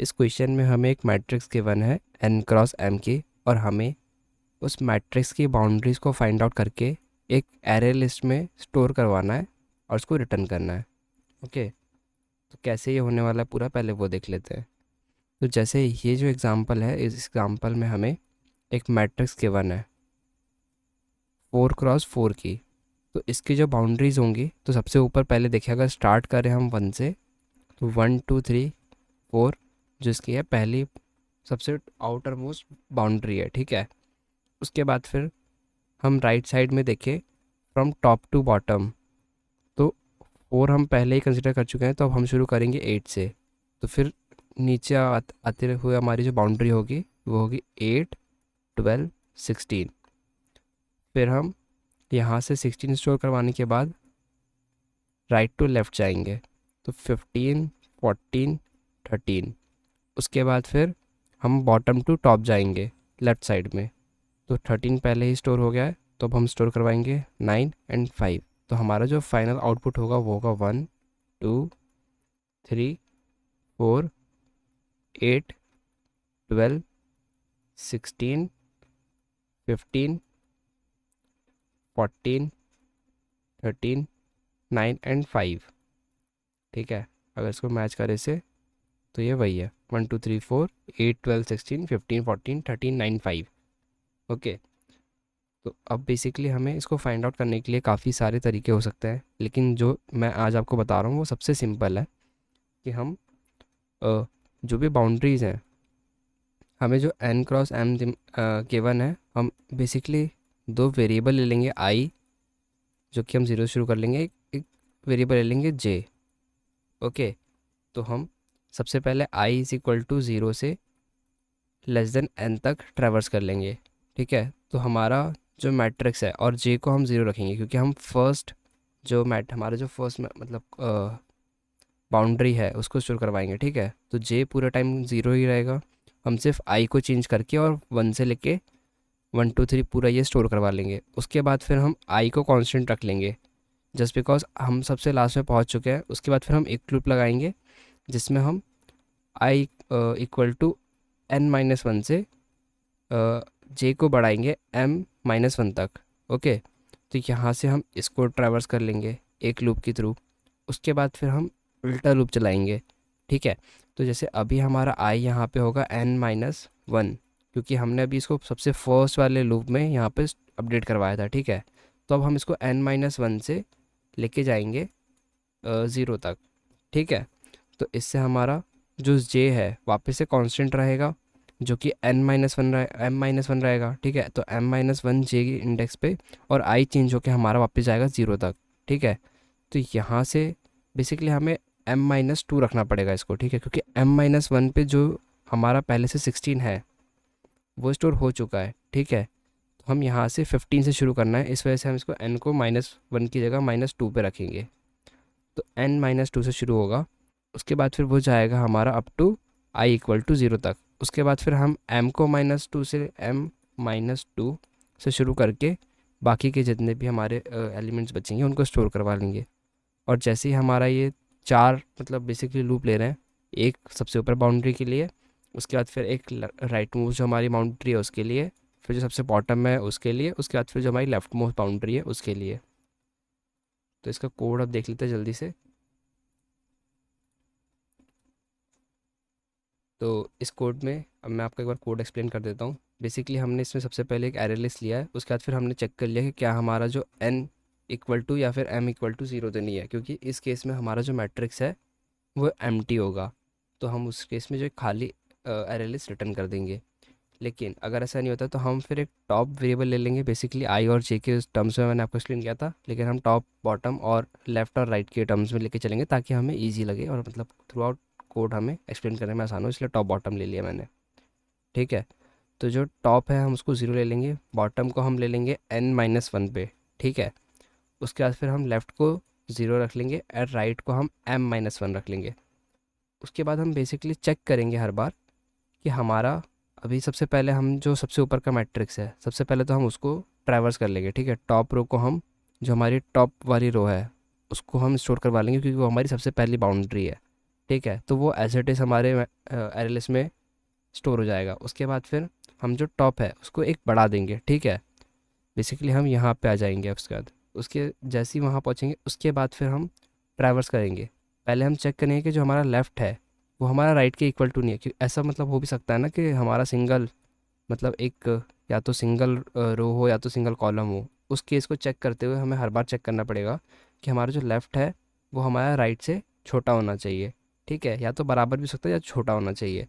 इस क्वेश्चन में हमें एक मैट्रिक्स गिवन है n क्रॉस m की, और हमें उस मैट्रिक्स की बाउंड्रीज को फाइंड आउट करके एक एरे लिस्ट में स्टोर करवाना है और उसको रिटर्न करना है। ओके, तो कैसे ये होने वाला है पूरा पहले वो देख लेते हैं। तो जैसे ये जो एग्जांपल है, इस एग्जांपल में हमें एक मैट्रिक्स गिवन है 4 क्रॉस 4 की। तो इसकी जो बाउंड्रीज होंगी, तो सबसे ऊपर पहले देखिए, अगर स्टार्ट करें हम 1 से, तो 1 2 3 4 जिसकी है पहली सबसे आउटर मोस्ट बाउंड्री है, ठीक है। उसके बाद फिर हम राइट साइड में देखें फ्रॉम टॉप टू बॉटम, तो 4 हम पहले ही कंसिडर कर चुके हैं, तो अब हम शुरू करेंगे 8 से। तो फिर नीचे आते हुए हमारी जो बाउंड्री होगी वो होगी 8 12 16। फिर हम यहाँ से 16 स्टोर करवाने के बाद राइट टू लेफ़्ट जाएंगे, तो 15 14 13। उसके बाद फिर हम बॉटम टू टॉप जाएंगे लेफ़्ट साइड में, तो 13 पहले ही स्टोर हो गया है, तो अब हम स्टोर करवाएंगे 9 एंड 5। तो हमारा जो फाइनल आउटपुट होगा वो होगा 1 2 3 4 8 12 16 15 14 13 9 एंड 5, ठीक है। अगर इसको मैच करें से, तो ये वही है 1 2 3 4 8 12 16 15 14 13 9 5। ओके, तो अब बेसिकली हमें इसको फाइंड आउट करने के लिए काफ़ी सारे तरीके हो सकते हैं, लेकिन जो मैं आज आपको बता रहा हूँ वो सबसे सिंपल है कि हम जो भी बाउंड्रीज़ हैं, हमें जो n क्रॉस m गिवन है, हम बेसिकली दो वेरिएबल ले लेंगे i, जो कि हम ज़ीरो शुरू कर लेंगे, एक वेरिएबल ले लेंगे j। ओके, तो हम सबसे पहले i इज़ इक्वल टू 0 से लेस देन n तक ट्रैवर्स कर लेंगे, ठीक है। तो हमारा जो मैट्रिक्स है, और j को हम 0 रखेंगे क्योंकि हम फर्स्ट जो हमारा जो फर्स्ट मतलब बाउंड्री है उसको शुरू करवाएंगे, ठीक है। तो j पूरा टाइम 0 ही रहेगा, हम सिर्फ i को चेंज करके और 1 से लेके 1 2 3 पूरा ये स्टोर करवा लेंगे। उसके बाद फिर हम i को कांस्टेंट रख लेंगे जस्ट बिकॉज हम सबसे लास्ट में पहुंच चुके हैं। उसके बाद फिर हम एक लूप लगाएंगे जिसमें हम i इक्वल टू n-1 से j को बढ़ाएंगे m-1 तक। ओके, तो यहाँ से हम इसको ट्रैवर्स कर लेंगे एक लूप के थ्रू। उसके बाद फिर हम उल्टा लूप चलाएंगे, ठीक है। तो जैसे अभी हमारा i यहाँ पे होगा n-1, क्योंकि हमने अभी इसको सबसे फर्स्ट वाले लूप में यहाँ पे अपडेट करवाया था, ठीक है। तो अब हम इसको n-1 से लेके जाएंगे 0 तक, ठीक है। तो इससे हमारा जो j है वापस से कांस्टेंट रहेगा, जो कि m-1 रहेगा, ठीक है। तो m-1 j की इंडेक्स पे, और i चेंज होकर हमारा वापस जाएगा 0 तक, ठीक है। तो यहाँ से बेसिकली हमें m-2 रखना पड़ेगा इसको, ठीक है, क्योंकि m-1 पे जो हमारा पहले से 16 है वो स्टोर हो चुका है, ठीक है। तो हम यहाँ से 15 से शुरू करना है, इस वजह से हम इसको n को -1 की जगह -2 पे रखेंगे। तो n-2 से शुरू होगा, उसके बाद फिर वो जाएगा हमारा up to i equal to 0 तक। उसके बाद फिर हम m को -2 से m-2 से शुरू करके बाकी के जितने भी हमारे एलिमेंट्स बचेंगे उनको स्टोर करवा लेंगे। और जैसे ही हमारा ये 4 मतलब बेसिकली लूप ले रहे हैं, एक सबसे ऊपर बाउंड्री के लिए, उसके बाद फिर एक राइट मोस्ट जो हमारी बाउंड्री है उसके लिए, फिर जो सबसे बॉटम में है उसके लिए, उसके बाद फिर जो हमारी लेफ्ट मोस्ट बाउंड्री है उसके लिए। तो इसका कोड अब देख लेते हैं जल्दी से। तो इस कोड में अब मैं आपको एक बार कोड एक्सप्लेन कर देता हूँ। बेसिकली हमने इसमें सबसे पहले एक एरे लिस्ट लिया है, उसके बाद फिर हमने चेक कर लिया कि क्या हमारा जो n इक्वल टू या फिर m इक्वल टू 0 तो नहीं है, क्योंकि इस केस में हमारा जो मैट्रिक्स है वो एम्प्टी होगा। तो हम उस केस में जो एक खाली एरे लिस्ट रिटर्न कर देंगे। लेकिन अगर ऐसा नहीं होता तो हम फिर एक टॉप वेरिएबल ले लेंगे, बेसिकली आई और जे के टर्म्स में मैंने आपको एक्सप्लेन किया था, लेकिन हम टॉप बॉटम और लेफ़्ट और राइट के टर्म्स में लेके चलेंगे ताकि हमें ईजी लगे और मतलब थ्रू आउट कोड हमें एक्सप्लेन करने में आसान हो, इसलिए टॉप बॉटम ले लिया मैंने, ठीक है। तो जो टॉप है हम उसको 0 ले लेंगे, बॉटम को हम ले लेंगे n-1 पे, ठीक है। उसके बाद फिर हम लेफ़्ट को 0 रख लेंगे और राइट को हम m-1 रख लेंगे। उसके बाद हम बेसिकली चेक करेंगे हर बार कि हमारा अभी सबसे पहले हम जो सबसे ऊपर का मैट्रिक्स है, सबसे पहले तो हम उसको ट्रैवर्स कर लेंगे, ठीक है। टॉप रो को हम, जो हमारी टॉप वाली रो है उसको हम स्टोर करवा लेंगे क्योंकि वो हमारी सबसे पहली बाउंड्री है, ठीक है, तो वो एज इट इज़ हमारे एरे लिस्ट में स्टोर हो जाएगा। उसके बाद फिर हम जो टॉप है उसको एक बढ़ा देंगे, ठीक है। बेसिकली हम यहाँ पे आ जाएंगे, उसके बाद उसके जैसे ही वहाँ पहुँचेंगे उसके बाद फिर हम ट्रैवर्स करेंगे। पहले हम चेक करेंगे कि जो हमारा लेफ़्ट है वो हमारा राइट के इक्वल टू नहीं है, क्योंकि ऐसा मतलब हो भी सकता है ना कि हमारा सिंगल मतलब एक या तो सिंगल रो हो या तो सिंगल कॉलम हो। उस केस को चेक करते हुए हमें हर बार चेक करना पड़ेगा कि हमारा जो लेफ़्ट है वो हमारा राइट से छोटा होना चाहिए, ठीक है, या तो बराबर भी हो सकता है या छोटा होना चाहिए।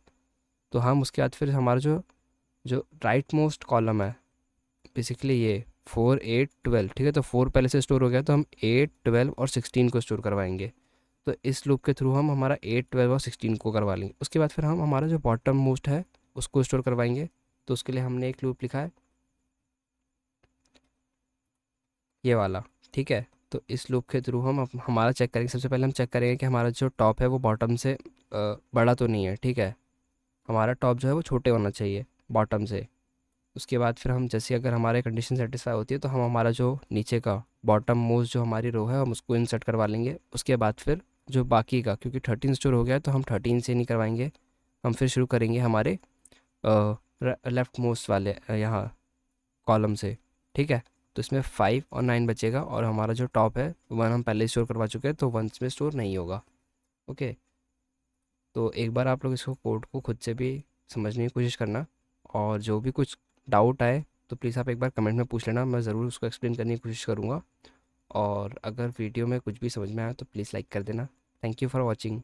तो हम उसके बाद फिर हमारा जो जो राइट मोस्ट कॉलम है बेसिकली ये 4 8 12, ठीक है, तो 4 पहले से स्टोर हो गया तो हम 8 12 और 16 को स्टोर करवाएंगे। तो इस लूप के थ्रू हम हमारा 8 12 और 16 को करवा लेंगे। उसके बाद फिर हम हमारा जो बॉटम मोस्ट है उसको स्टोर करवाएंगे। तो उसके लिए हमने एक लूप लिखा है ये वाला, ठीक है। तो इस लूप के थ्रू हम हमारा चेक करेंगे। सबसे पहले हम चेक करेंगे कि हमारा जो टॉप है वो बॉटम से बड़ा तो नहीं है, ठीक है। हमारा टॉप जो है वो छोटे होना चाहिए बॉटम से। उसके बाद फिर हम जैसे अगर हमारे कंडीशन सेटिस्फाई होती है तो हम हमारा जो नीचे का बॉटम मोस्ट जो हमारी रो है हम उसको इंसर्ट करवा लेंगे। उसके बाद फिर जो बाकी का, क्योंकि 13 स्टोर हो गया है तो हम 13 से नहीं करवाएंगे, हम फिर शुरू करेंगे हमारे लेफ्ट मोस्ट वाले यहाँ कॉलम से, ठीक है। तो इसमें 5 और 9 बचेगा और हमारा जो टॉप है 1 हम पहले स्टोर करवा चुके हैं तो 1 में स्टोर नहीं होगा। ओके, तो एक बार आप लोग इसको कोड को खुद से भी समझने की कोशिश करना, और जो भी कुछ डाउट आए तो प्लीज़ आप एक बार कमेंट में पूछ लेना, मैं ज़रूर उसको एक्सप्लेन करने की कोशिश करूँगा। और अगर वीडियो में कुछ भी समझ में आया तो प्लीज़ लाइक कर देना। Thank you for watching.